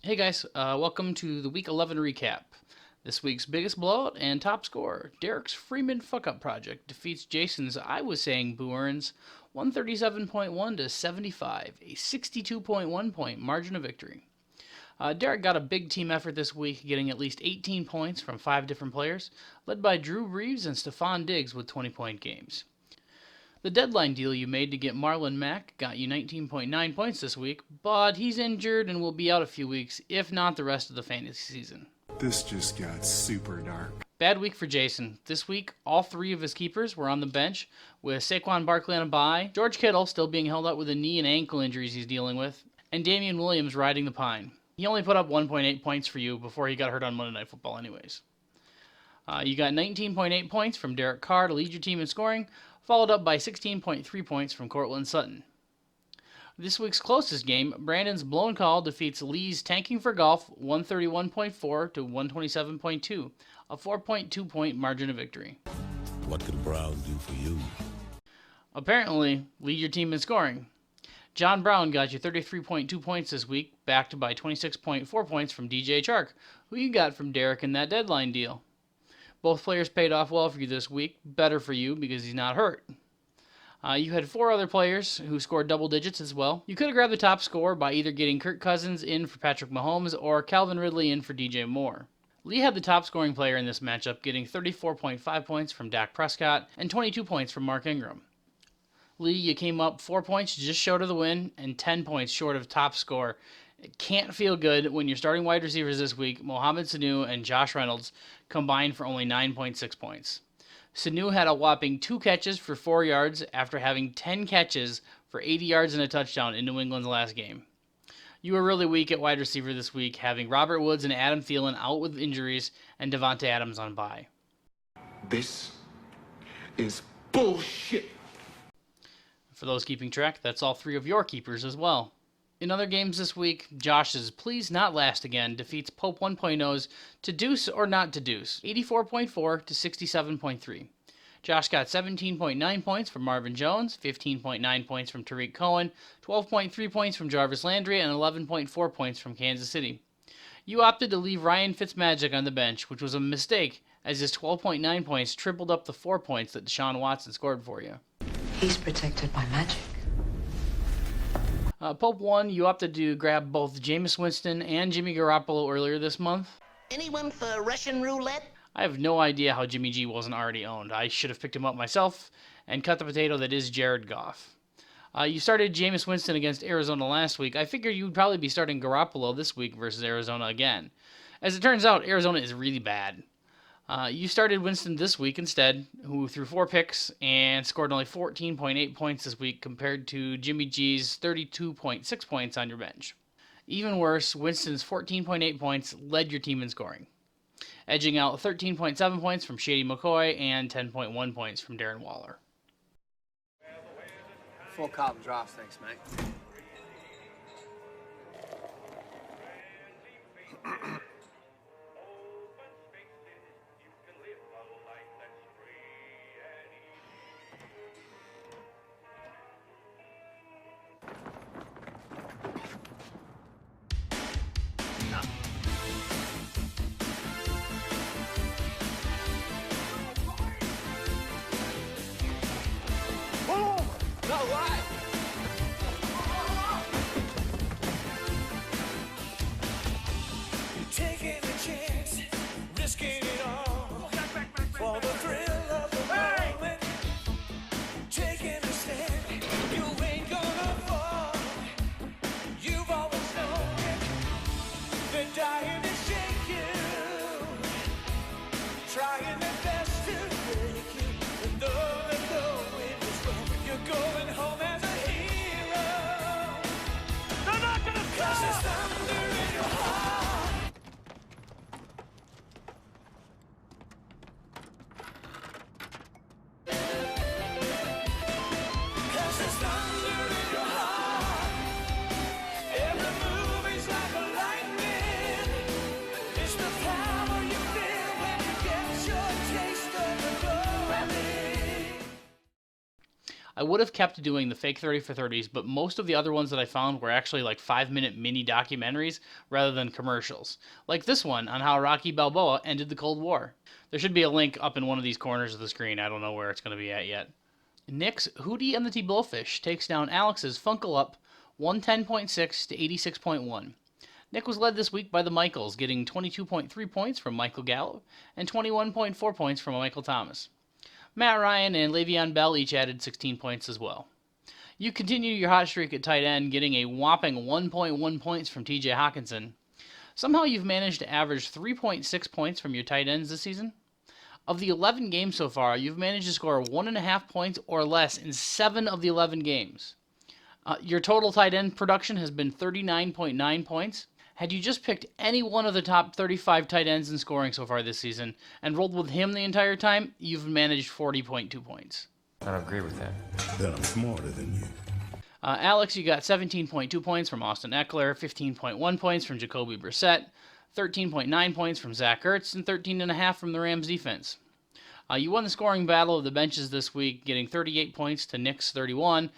Hey guys, welcome to the Week 11 recap. This week's biggest blowout and top scorer, Derek's Freeman Fuck Up Project, defeats Jason's I Was Saying Boo Earns 137.1 to 75, a 62.1 point margin of victory. Derek got a big team effort this week, getting at least 18 points from 5 different players, led by Drew Reeves and Stephon Diggs with 20-point games. The deadline deal you made to get Marlon Mack got you 19.9 points this week, but he's injured and will be out a few weeks, if not the rest of the fantasy season. This just got super dark. Bad week for Jason. This week, all 3 of his keepers were on the bench, with Saquon Barkley on a bye, George Kittle still being held up with the knee and ankle injuries he's dealing with, and Damian Williams riding the pine. He only put up 1.8 points for you before he got hurt on Monday Night Football anyways. You got 19.8 points from Derek Carr to lead your team in scoring, followed up by 16.3 points from Cortland Sutton. This week's closest game, Brandon's blown call defeats Lee's Tanking for Golf 131.4 to 127.2, a 4.2 point margin of victory. What could Brown do for you? Apparently, lead your team in scoring. John Brown got you 33.2 points this week, backed by 26.4 points from DJ Chark, who you got from Derek in that deadline deal. Both players paid off well for you this week, better for you because he's not hurt. You had 4 other players who scored double digits as well. You could have grabbed the top score by either getting Kirk Cousins in for Patrick Mahomes or Calvin Ridley in for DJ Moore. Lee had the top scoring player in this matchup, getting 34.5 points from Dak Prescott and 22 points from Mark Ingram. Lee, you came up 4 points just short of the win and 10 points short of top score. It can't feel good when your starting wide receivers this week, Mohamed Sanu and Josh Reynolds, combined for only 9.6 points. Sanu had a whopping 2 catches for 4 yards after having 10 catches for 80 yards and a touchdown in New England's last game. You were really weak at wide receiver this week, having Robert Woods and Adam Thielen out with injuries and Devontae Adams on bye. This is bullshit. For those keeping track, that's all 3 of your keepers as well. In other games this week, Josh's Please Not Last Again defeats Pope 1.0's To Deuce or Not to Deuce, 84.4 to 67.3. Josh got 17.9 points from Marvin Jones, 15.9 points from Tariq Cohen, 12.3 points from Jarvis Landry, and 11.4 points from Kansas City. You opted to leave Ryan Fitzmagic on the bench, which was a mistake, as his 12.9 points tripled up the 4 points that Deshaun Watson scored for you. He's protected by magic. Pope 1, you opted to grab both Jameis Winston and Jimmy Garoppolo earlier this month. Anyone for Russian roulette? I have no idea how Jimmy G wasn't already owned. I should have picked him up myself and cut the potato that is Jared Goff. You started Jameis Winston against Arizona last week. I figured you'd probably be starting Garoppolo this week versus Arizona again. As it turns out, Arizona is really bad. You started Winston this week instead, who threw 4 picks and scored only 14.8 points this week compared to Jimmy G's 32.6 points on your bench. Even worse, Winston's 14.8 points led your team in scoring, edging out 13.7 points from Shady McCoy and 10.1 points from Darren Waller. Full Carlton drafts, thanks, mate. I would have kept doing the fake 30 for 30s, but most of the other ones that I found were actually like 5-minute mini documentaries rather than commercials. Like this one on how Rocky Balboa ended the Cold War. There should be a link up in one of these corners of the screen. I don't know where it's going to be at yet. Nick's Hootie and the T-Blowfish takes down Alex's Funkle Up 110.6 to 86.1. Nick was led this week by the Michaels, getting 22.3 points from Michael Gallup and 21.4 points from Michael Thomas. Matt Ryan and Le'Veon Bell each added 16 points as well. You continue your hot streak at tight end, getting a whopping 1.1 points from TJ Hawkinson. Somehow you've managed to average 3.6 points from your tight ends this season. Of the 11 games so far, you've managed to score 1.5 points or less in 7 of the 11 games. Your total tight end production has been 39.9 points. Had you just picked any one of the top 35 tight ends in scoring so far this season and rolled with him the entire time, you've managed 40.2 points. I don't agree with that. Then I'm smarter than you. Alex, you got 17.2 points from Austin Eckler, 15.1 points from Jacoby Brissett, 13.9 points from Zach Ertz, and 13.5 from the Rams defense. You won the scoring battle of the benches this week, getting 38 points to Nick's 31,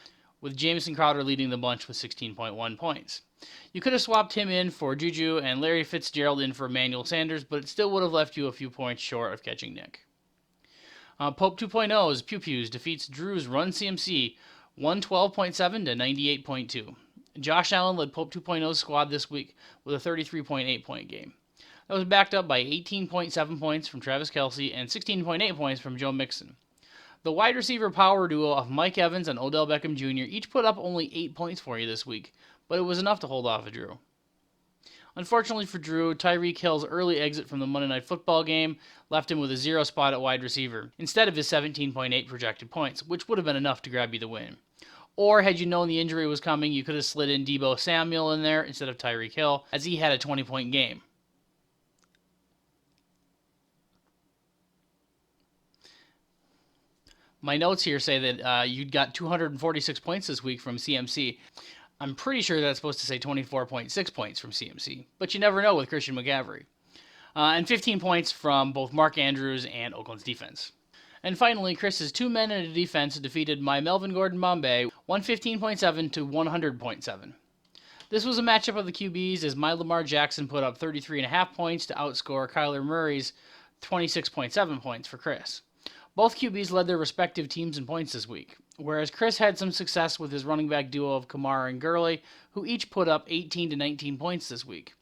with Jamison Crowder leading the bunch with 16.1 points. You could have swapped him in for Juju and Larry Fitzgerald in for Emmanuel Sanders, but it still would have left you a few points short of catching Nick. Pope 2.0's Pew Pews defeats Drew's Run CMC 112.7 to 98.2. Josh Allen led Pope 2.0's squad this week with a 33.8 point game. That was backed up by 18.7 points from Travis Kelce and 16.8 points from Joe Mixon. The wide receiver power duo of Mike Evans and Odell Beckham Jr. each put up only 8 points for you this week, but it was enough to hold off of Drew. Unfortunately for Drew, Tyreek Hill's early exit from the Monday Night Football game left him with a 0 spot at wide receiver, instead of his 17.8 projected points, which would have been enough to grab you the win. Or had you known the injury was coming, you could have slid in Deebo Samuel in there instead of Tyreek Hill, as he had a 20-point game. My notes here say that you got 246 points this week from CMC. I'm pretty sure that's supposed to say 24.6 points from CMC, but you never know with Christian McCaffrey. And 15 points from both Mark Andrews and Oakland's defense. And finally, Chris's 2 men in a defense defeated my Melvin Gordon Bombay 115.7 to 100.7. This was a matchup of the QBs as my Lamar Jackson put up 33.5 points to outscore Kyler Murray's 26.7 points for Chris. Both QBs led their respective teams in points this week, whereas Chris had some success with his running back duo of Kamara and Gurley, who each put up 18 to 19 points this week.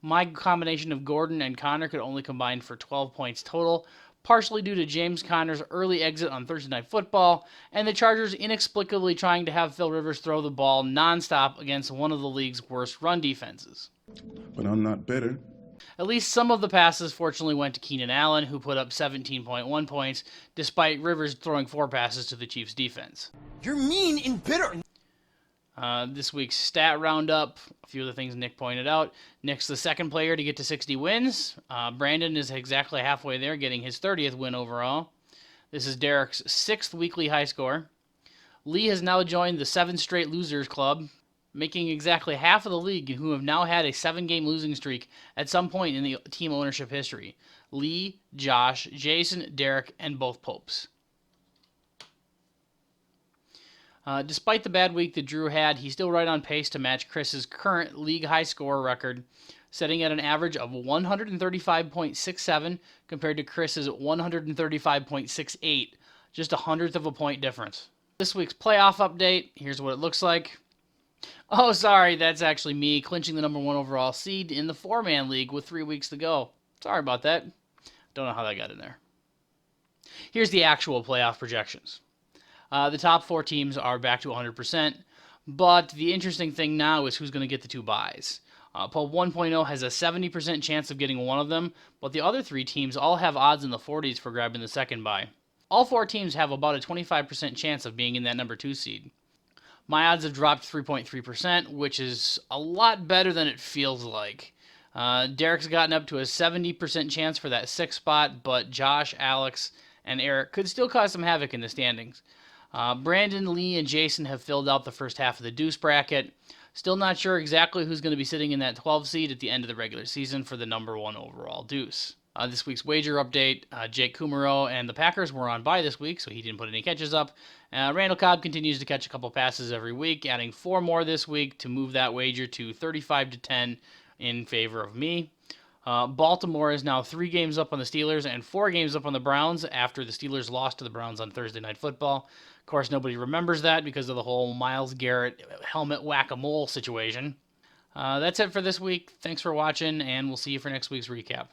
My combination of Gordon and Connor could only combine for 12 points total, partially due to James Conner's early exit on Thursday Night Football, and the Chargers inexplicably trying to have Phil Rivers throw the ball nonstop against one of the league's worst run defenses. But I'm not bitter. At least some of the passes fortunately went to Keenan Allen, who put up 17.1 points, despite Rivers throwing 4 passes to the Chiefs' defense. You're mean and bitter. This week's stat roundup, a few of the things Nick pointed out. Nick's the second player to get to 60 wins. Brandon is exactly halfway there, getting his 30th win overall. This is Derek's 6th weekly high score. Lee has now joined the 7 straight losers club, making exactly half of the league who have now had a 7-game losing streak at some point in the team ownership history. Lee, Josh, Jason, Derek, and both Popes. Despite the bad week that Drew had, he's still right on pace to match Chris's current league high score record, setting at an average of 135.67 compared to Chris's 135.68, just a hundredth of a point difference. This week's playoff update, here's what it looks like. Oh, sorry, that's actually me clinching the number 1 overall seed in the 4-man league with 3 weeks to go. Sorry about that. Don't know how that got in there. Here's the actual playoff projections. The top 4 teams are back to 100%, but the interesting thing now is who's going to get the 2 buys. Pulp 1.0 has a 70% chance of getting one of them, but the other 3 teams all have odds in the 40s for grabbing the second buy. All 4 teams have about a 25% chance of being in that number 2 seed. My odds have dropped 3.3%, which is a lot better than it feels like. Derek's gotten up to a 70% chance for that 6th spot, but Josh, Alex, and Eric could still cause some havoc in the standings. Brandon, Lee, and Jason have filled out the first half of the deuce bracket. Still not sure exactly who's going to be sitting in that 12 seed at the end of the regular season for the number 1 overall deuce. This week's wager update, Jake Kumaro and the Packers were on bye this week, so he didn't put any catches up. Randall Cobb continues to catch a couple passes every week, adding 4 more this week to move that wager to 35-10 in favor of me. Baltimore is now 3 games up on the Steelers and 4 games up on the Browns after the Steelers lost to the Browns on Thursday Night Football. Of course, nobody remembers that because of the whole Myles Garrett helmet whack-a-mole situation. That's it for this week. Thanks for watching, and we'll see you for next week's recap.